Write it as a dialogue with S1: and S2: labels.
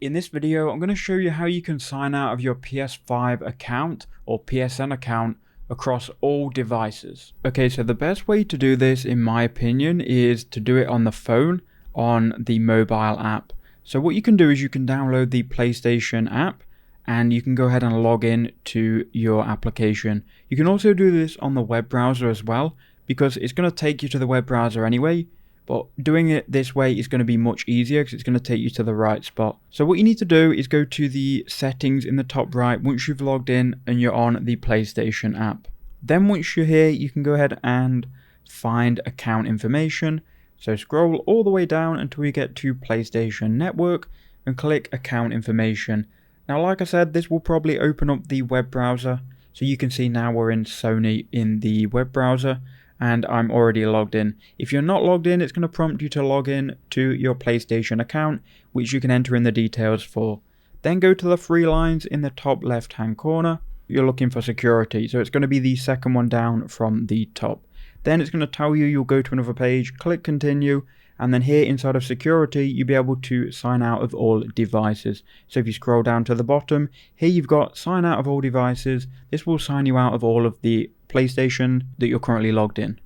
S1: In this video, I'm going to show you how you can sign out of your PS5 account or PSN account across all devices. Okay, so the best way to do this, in my opinion, is to do it on the phone on the mobile app. So what you can do is you can download the PlayStation app and you can go ahead and log in to your application. You can also do this on the web browser as well, because it's going to take you to the web browser anyway. But doing it this way is going to be much easier because it's going to take you to the right spot. So what you need to do is go to the settings in the top right once you've logged in and you're on the PlayStation app. Then once you're here, you can go ahead and find account information. So scroll all the way down until you get to PlayStation Network and click account information. Now, like I said, this will probably open up the web browser. So you can see now we're in Sony in the web browser. And I'm already logged in. If you're not logged in, it's going to prompt you to log in to your PlayStation account, which you can enter in the details for. Then go to the three lines in the top left hand corner. You're looking for security, so it's going to be the second one down from the top. Then it's going to tell you you'll go to another page, click continue, and then here inside of security, you'll be able to sign out of all devices. So if you scroll down to the bottom, here you've got sign out of all devices. This will sign you out of all of the PlayStation that you're currently logged in.